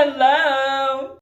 Hello!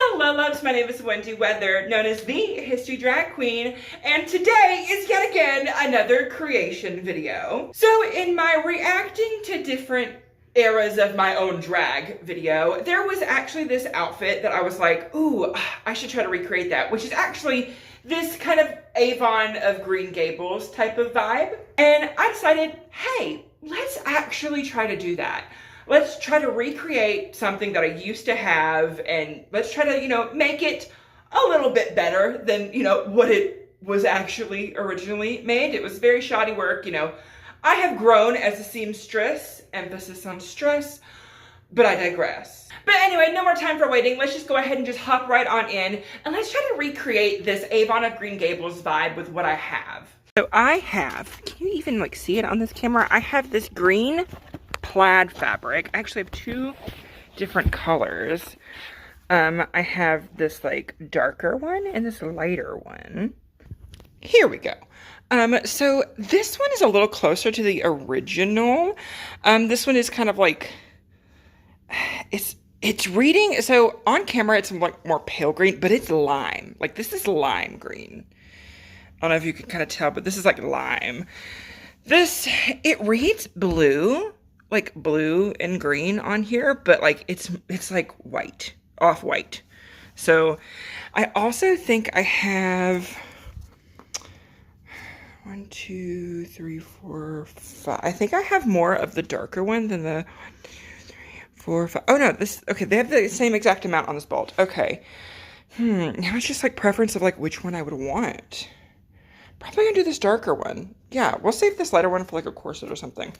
Hello loves, my name is Wendy Weather, known as the History Drag Queen, and today is yet again another creation video. So in my reacting to different eras of my own drag video, there was actually this outfit that I was like, ooh, I should try to recreate that, which is actually this kind of Avon of Green Gables type of vibe. And I decided, hey, let's actually try to do that. Let's try to recreate something that I used to have, and let's try to, make it a little bit better than, what it was actually originally made. It was very shoddy work, I have grown as a seamstress, emphasis on stress, but I digress. But anyway, no more time for waiting. Let's just go ahead and just hop right on in, and let's try to recreate this Avon of Green Gables vibe with what I have. So I have, can you even see it on this camera? I have this green plaid fabric. I actually have two different colors. I have this darker one and this lighter one. Here we go. So this one is a little closer to the original. This one is kind of it's reading, so on camera it's more pale green, but it's lime. This is lime green. I don't know if you can kind of tell, but this is lime. It reads blue, blue and green on here, but it's white, off-white. So I also think I have 1, 2, 3, 4, 5. I think I have more of the darker one than the 1, 2, 3, 4, 5. Oh no, okay, they have the same exact amount on this bolt. Okay. Now it's just preference of which one I would want. Probably gonna do this darker one. Yeah, we'll save this lighter one for a corset or something.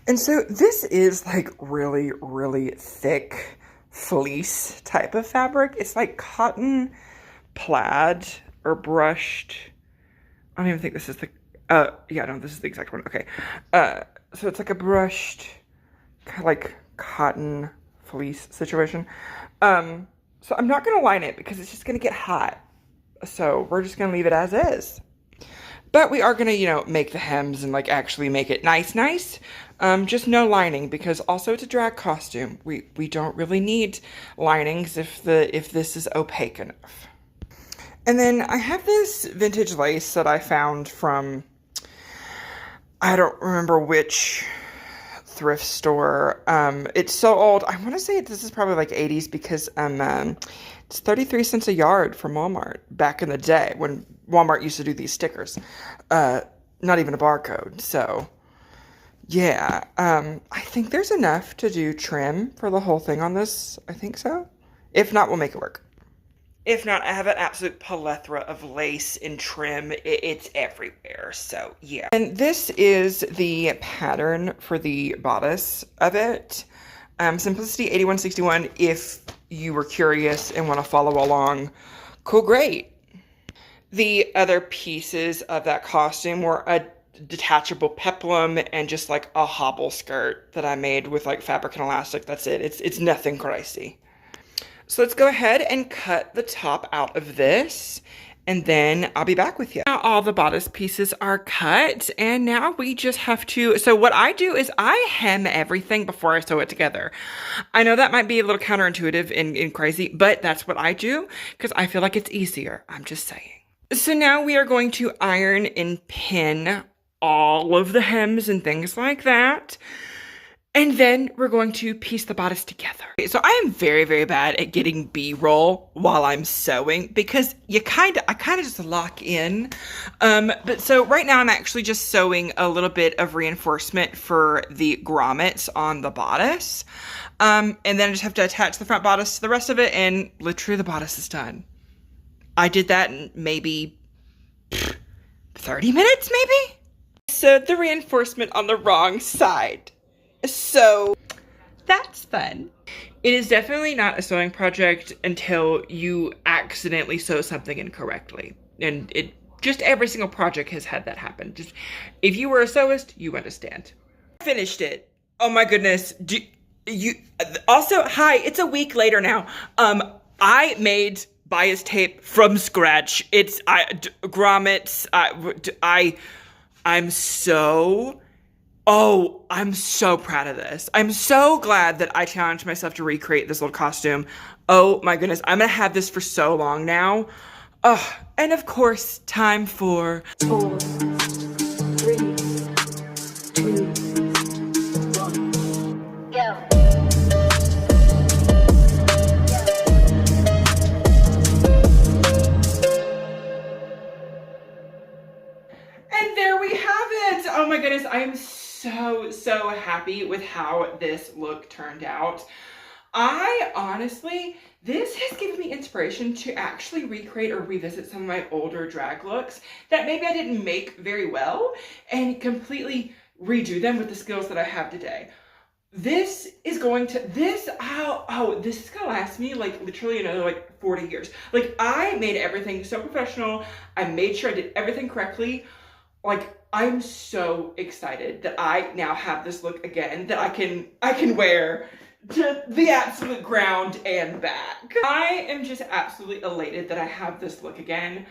And so this is really, really thick fleece type of fabric. It's cotton plaid or brushed. I don't even think this is the, yeah, no, this is the exact one. Okay. So it's a brushed kind of cotton fleece situation. So I'm not going to line it because it's just going to get hot. So we're just going to leave it as is. But we are going to, make the hems and actually make it nice. Just no lining, because also it's a drag costume. We don't really need linings if this is opaque enough. And then I have this vintage lace that I found from, I don't remember which thrift store. It's so old. I want to say this is probably 80s because it's 33 cents a yard from Walmart back in the day when Walmart used to do these stickers. Not even a barcode. So yeah, I think there's enough to do trim for the whole thing on this. I think so. If not, we'll make it work. If not, I have an absolute plethora of lace and trim. It's everywhere, so yeah. And this is the pattern for the bodice of it. Simplicity 8161, if you were curious and want to follow along. Cool, great. The other pieces of that costume were a detachable peplum and just a hobble skirt that I made with fabric and elastic. That's it. It's nothing crazy. So let's go ahead and cut the top out of this, and then I'll be back with you. Now all the bodice pieces are cut, and now we just have to, so what I do is I hem everything before I sew it together. I know that might be a little counterintuitive and crazy, but that's what I do because I feel like it's easier. I'm just saying. So now we are going to iron and pin all of the hems and things like that. And then we're going to piece the bodice together. So I am very, very bad at getting B-roll while I'm sewing because I kind of just lock in. But so right now I'm actually just sewing a little bit of reinforcement for the grommets on the bodice. And then I just have to attach the front bodice to the rest of it, and literally the bodice is done. I did that in maybe 30 minutes, maybe? Sewed the reinforcement on the wrong side. So that's fun. It is definitely not a sewing project until you accidentally sew something incorrectly. And just every single project has had that happen. Just if you were a sewist, you understand. Finished it. Oh my goodness. Also, hi, it's a week later now. I made bias tape from scratch. It's grommets. I'm so Oh, I'm so proud of this. I'm so glad that I challenged myself to recreate this little costume. Oh my goodness, I'm gonna have this for so long now. Oh, and of course, time for 4, 3, 2, 1, go. And there we have it. Oh my goodness, I am so happy with how this look turned out. I honestly, this has given me inspiration to actually recreate or revisit some of my older drag looks that maybe I didn't make very well and completely redo them with the skills that I have today. This is going to, this is gonna last me like literally another like 40 years. Like I made everything so professional. I made sure I did everything correctly. Like I'm so excited that I now have this look again that I can wear to the absolute ground and back. I am just absolutely elated that I have this look again.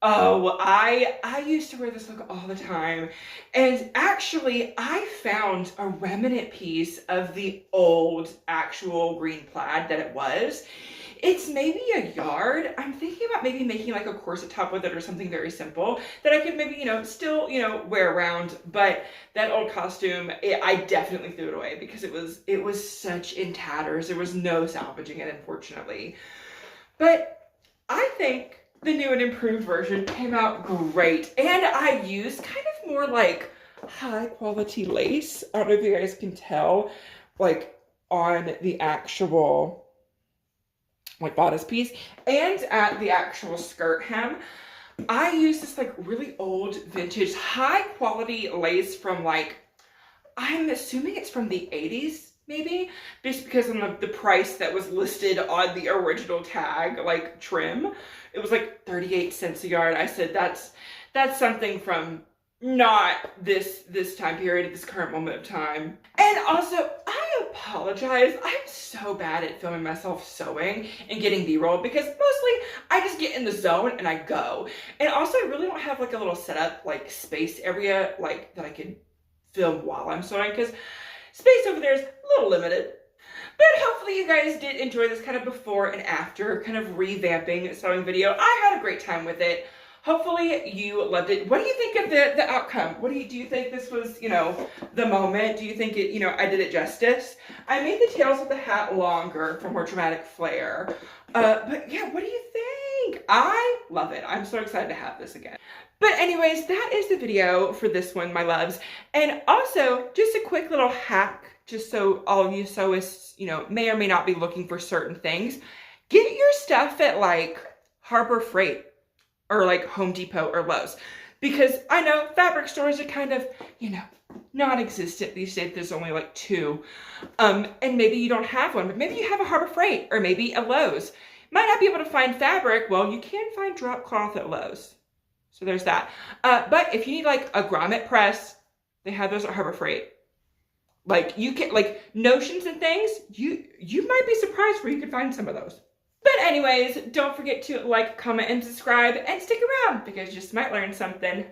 Oh, I used to wear this look all the time. And actually, I found a remnant piece of the old actual green plaid that it was. It's maybe a yard. I'm thinking about maybe making like a corset top with it or something very simple that I could maybe, still, wear around. But that old costume, I definitely threw it away because it was such in tatters. There was no salvaging it, unfortunately. But I think the new and improved version came out great. And I used kind of more like high quality lace. I don't know if you guys can tell, like on the actual like bodice piece and at the actual skirt hem. I used this like really old vintage high quality lace from like, I'm assuming it's from the 80s maybe, just because of the price that was listed on the original tag, like trim. It was like 38 cents a yard. I said that's something from not this time period, at this current moment of time. And also, I apologize. I'm so bad at filming myself sewing and getting B-roll because mostly I just get in the zone and I go. And also, I really don't have like a little setup like space area like that I can film while I'm sewing because space over there is a little limited. But hopefully you guys did enjoy this kind of before and after kind of revamping sewing video. I had a great time with it. Hopefully you loved it. What do you think of the outcome? Do you think this was, the moment? Do you think it, I did it justice? I made the tails of the hat longer for more dramatic flair. But yeah, what do you think? I love it. I'm so excited to have this again. But anyways, that is the video for this one, my loves. And also, just a quick little hack, just so all of you sewists, may or may not be looking for certain things. Get your stuff at like Harbor Freight or like Home Depot or Lowe's. Because I know fabric stores are kind of, non-existent these days. There's only like 2. And maybe you don't have one, but maybe you have a Harbor Freight or maybe a Lowe's. Might not be able to find fabric. Well, you can find drop cloth at Lowe's. So there's that. But if you need like a grommet press, they have those at Harbor Freight. Like you can, like notions and things, you might be surprised where you can find some of those. But anyways, don't forget to like, comment, and subscribe and stick around because you just might learn something.